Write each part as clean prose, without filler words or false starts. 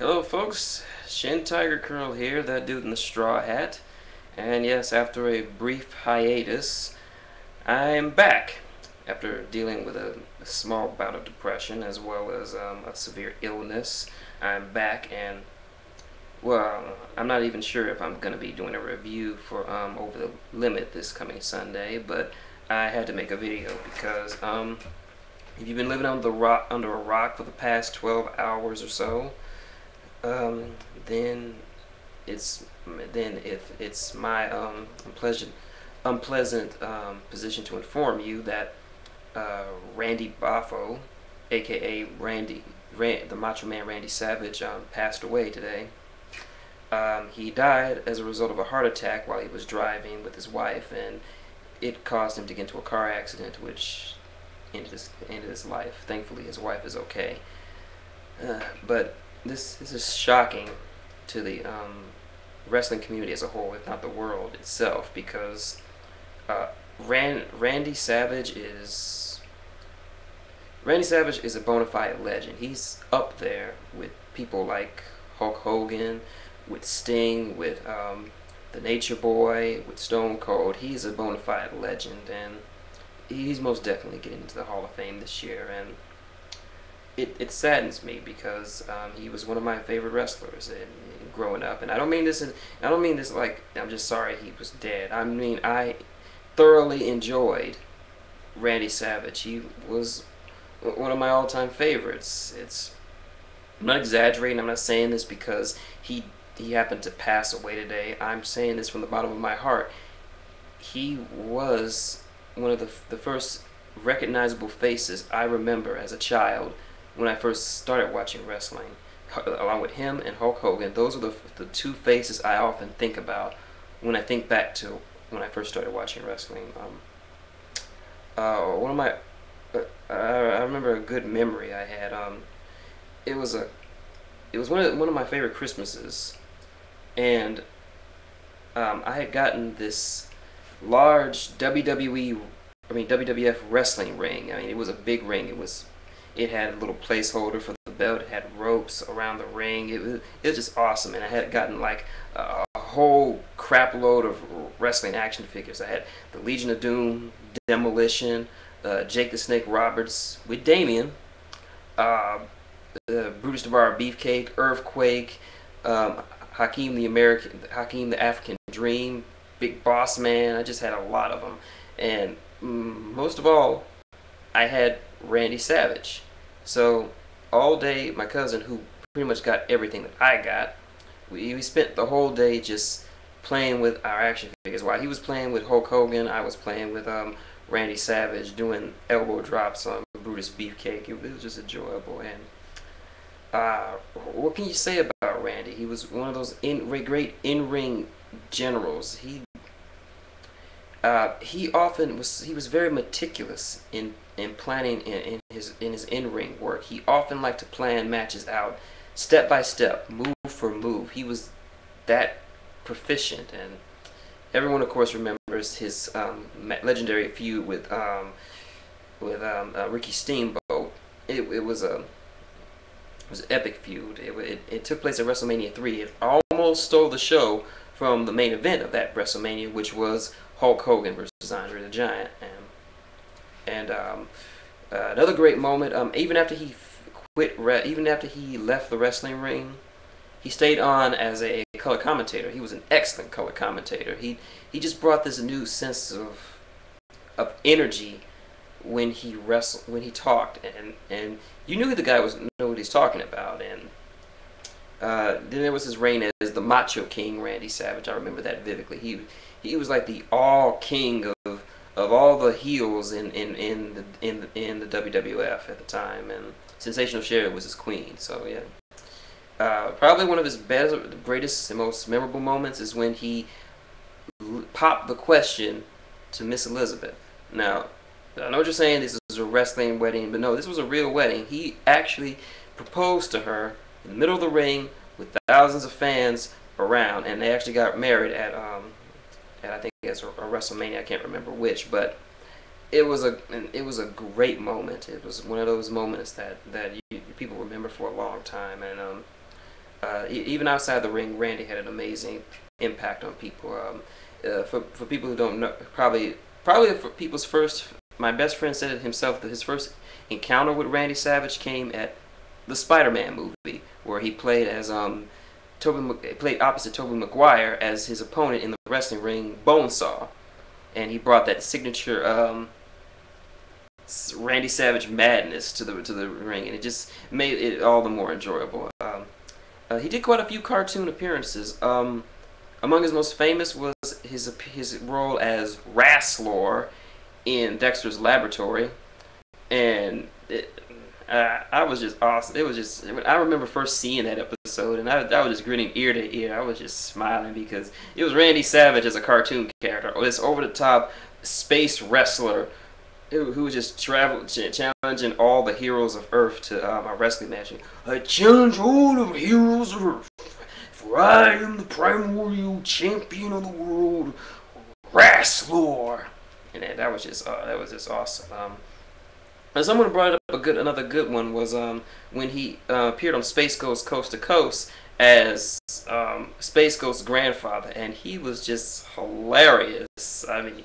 Hello folks, shintigercurl here, that dude in the straw hat. And yes, after a brief hiatus, I'm back. After dealing with a small bout of depression as well as a severe illness, I'm back and, well, I'm not even sure if I'm going to be doing a review for Over the Limit this coming Sunday, but I had to make a video because if you've been living under a rock for the past 12 hours or so, um, then it's then if it's my unpleasant position to inform you that Randy Boffo, aka the Macho Man Randy Savage, passed away today. He died as a result of a heart attack while he was driving with his wife, and it caused him to get into a car accident, which ended his life. Thankfully, his wife is okay. But this is shocking to the wrestling community as a whole, if not the world itself, because uh, Randy Savage is a bona fide legend. He's up there with people like Hulk Hogan, with Sting, with the Nature Boy, with Stone Cold. He's a bona fide legend, and he's most definitely getting into the Hall of Fame this year. And it saddens me because he was one of my favorite wrestlers growing up, and I don't mean this like I'm just sorry he was dead. I mean I thoroughly enjoyed Randy Savage. He was one of my all-time favorites. I'm not exaggerating. I'm not saying this because he happened to pass away today. I'm saying this from the bottom of my heart. He was one of the first recognizable faces I remember as a child when I first started watching wrestling. Along with him and Hulk Hogan, those are the two faces I often think about when I think back to when I first started watching wrestling. One of my I remember a good memory I had. It was a it was one of my favorite Christmases, and I had gotten this large WWF wrestling ring. I mean, it was a big ring. It had a little placeholder for the belt. It had ropes around the ring. It was just awesome. And I had gotten like a whole crap load of wrestling action figures. I had the Legion of Doom, Demolition, Jake the Snake Roberts with Damien, uh, Brutus the Bar Beefcake, Earthquake, Hakeem the African Dream, Big Boss Man. I just had a lot of them, and most of all, I had Randy Savage. So all day, my cousin, who pretty much got everything that I got, we spent the whole day just playing with our action figures. While he was playing with Hulk Hogan, I was playing with Randy Savage, doing elbow drops on Brutus Beefcake. It was just enjoyable. And what can you say about Randy? He was one of those great in-ring generals. He was very meticulous in planning in his in-ring work. He often liked to plan matches out step by step, move for move. He was that proficient, and everyone of course remembers his legendary feud with Ricky Steamboat. It was an epic feud. It took place at WrestleMania 3. It almost stole the show from the main event of that WrestleMania, which was Hulk Hogan versus Andre the Giant. And another great moment. Even after he even after he left the wrestling ring, he stayed on as a color commentator. He was an excellent color commentator. He just brought this new sense of energy when he talked, and you knew the guy was know what he's talking about. And then there was his reign as the Macho King, Randy Savage. I remember that vividly. He was like the all king of all the heels in the WWF at the time, and Sensational Sherri was his queen. So yeah, probably one of his best, greatest, and most memorable moments is when he popped the question to Miss Elizabeth. Now, I know what you're saying, this is a wrestling wedding, but no, this was a real wedding. He actually proposed to her in the middle of the ring with thousands of fans around, and they actually got married at I think it's a WrestleMania, I can't remember which, but it was a great moment. It was one of those moments that people remember for a long time, and Even outside the ring, Randy had an amazing impact on people. For people who don't know, probably for people's first, my best friend said it himself that his first encounter with Randy Savage came at the Spider-Man movie, where he played as played opposite Tobey Maguire as his opponent in the wrestling ring, Bonesaw, and he brought that signature Randy Savage madness to the ring, and it just made it all the more enjoyable. He did quite a few cartoon appearances. Among his most famous was his role as Rasslor in Dexter's Laboratory, and I was just awesome. It was just, I remember first seeing that episode, and I was just grinning ear to ear. I was just smiling because it was Randy Savage as a cartoon character, this over the top space wrestler who was just challenging all the heroes of Earth to a wrestling match. I challenge all the heroes of Earth, for I am the primordial champion of the world, Rasslor. And that was just awesome. And someone brought up another good one was when he appeared on Space Ghost Coast to Coast as Space Ghost's grandfather, and he was just hilarious. I mean,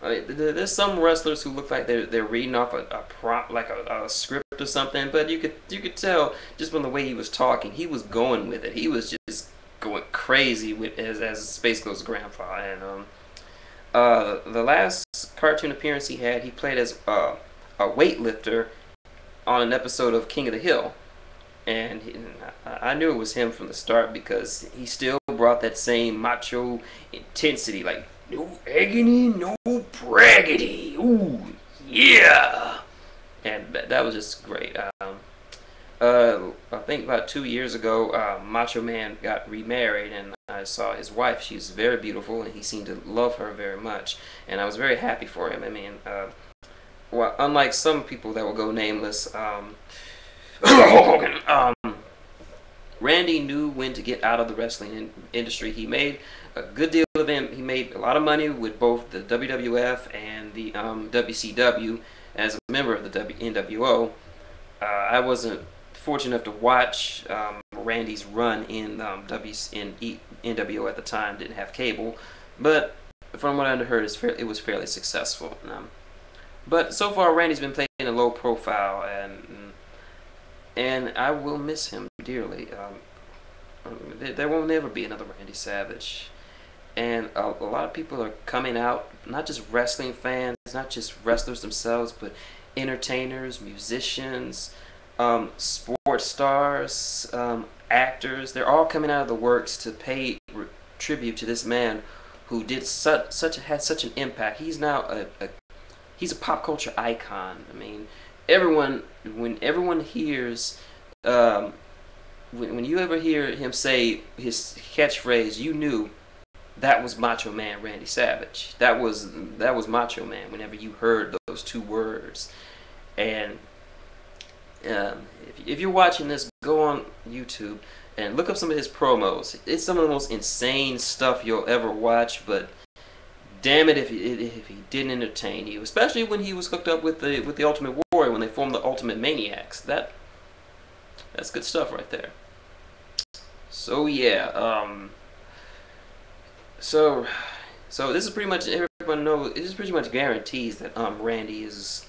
there's some wrestlers who look like they're reading off a prompt, like a script or something, but you could tell just from the way he was talking, he was going with it. He was just going crazy with as Space Ghost's grandfather. And the last cartoon appearance he had, he played as a weightlifter on an episode of King of the Hill, and I knew it was him from the start because he still brought that same macho intensity, like no agony, no braggity, ooh yeah, and that was just great. I think about 2 years ago, Macho Man got remarried, and I saw his wife. She's very beautiful, and he seemed to love her very much, and I was very happy for him. I mean, well, unlike some people that will go nameless, Randy knew when to get out of the wrestling industry. He made a good deal of him. He made a lot of money with both the WWF and the WCW as a member of the NWO. I wasn't fortunate enough to watch Randy's run in NWO at the time. Didn't have cable, but from what I heard, it was fairly successful. But so far, Randy's been playing a low profile, and I will miss him dearly. There will never be another Randy Savage, and a lot of people are coming out, not just wrestling fans, not just wrestlers themselves, but entertainers, musicians, sports stars, actors. They're all coming out of the works to pay tribute to this man who did had such an impact. He's now he's a pop culture icon. I mean, when everyone hears, when you ever hear him say his catchphrase, you knew that was Macho Man Randy Savage. That was Macho Man whenever you heard those two words. And if you're watching this, go on YouTube and look up some of his promos. It's some of the most insane stuff you'll ever watch, but damn it if he didn't entertain you, especially when he was hooked up with the Ultimate Warrior when they formed the Ultimate Maniacs. That's good stuff right there. So yeah, so this is pretty much, everyone knows, this pretty much guarantees that Randy is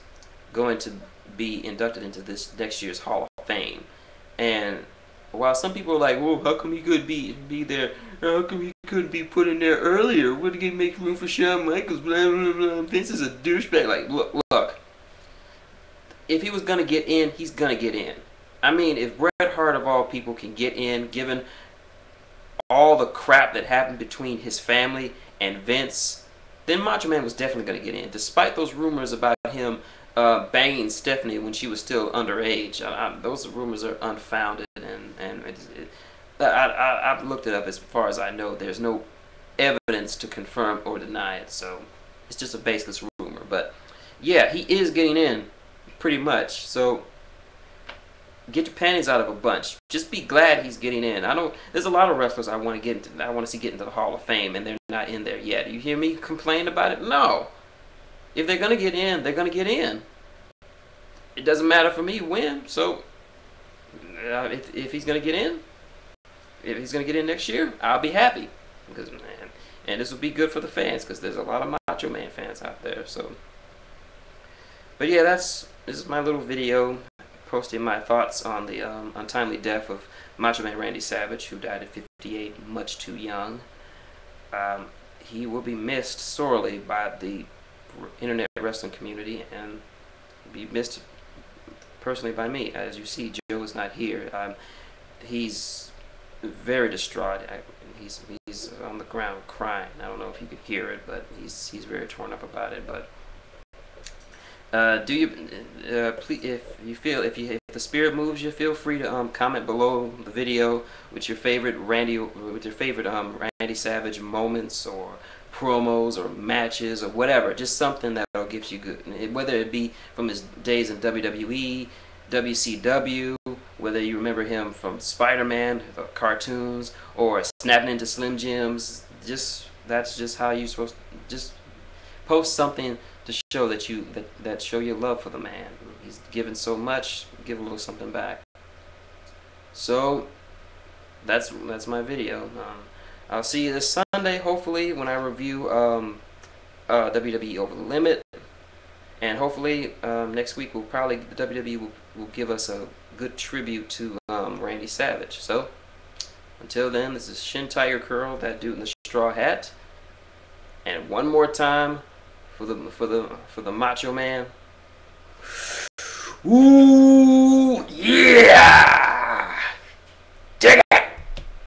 going to be inducted into this next year's Hall of Fame. And while some people are like, "Well, how come he could be there? How come he couldn't be put in there earlier? What did he make room for Shawn Michaels? Blah blah blah. This is a douchebag." Like, look. If he was gonna get in, he's gonna get in. I mean, if Bret Hart of all people can get in, given all the crap that happened between his family and Vince, then Macho Man was definitely gonna get in, despite those rumors about him banging Stephanie when she was still underage. Those rumors are unfounded, and I've looked it up. As far as I know, there's no evidence to confirm or deny it, so it's just a baseless rumor. But yeah, he is getting in, pretty much. So get your panties out of a bunch. Just be glad he's getting in. There's a lot of wrestlers I want to see get into the Hall of Fame, and they're not in there yet. You hear me complain about it? No. If they're gonna get in, they're gonna get in. It doesn't matter for me when. So if he's gonna get in, if he's gonna get in next year, I'll be happy because man, and this will be good for the fans because there's a lot of Macho Man fans out there. So, but yeah, this is my little video posting my thoughts on the untimely death of Macho Man Randy Savage, who died at 58, much too young. He will be missed sorely by the internet wrestling community and be missed personally by me. As you see, Joe is not here. He's very distraught. He's on the ground crying. I don't know if you could hear it, but he's very torn up about it. But please, if the spirit moves you, feel free to comment below the video with your favorite Randy Savage moments or promos or matches or whatever. Just something that'll get you good. Whether it be from his days in WWE, WCW, whether you remember him from Spider-Man, the cartoons, or snapping into Slim Jims. That's just how you're supposed to just post something to show that show your love for the man. He's given so much, give a little something back. So that's my video. I'll see you this Sunday, hopefully, when I review WWE Over the Limit, and hopefully next week the WWE will give us a good tribute to Randy Savage. So until then, this is shintigercurl, that dude in the straw hat, and one more time for the Macho Man. Ooh, yeah!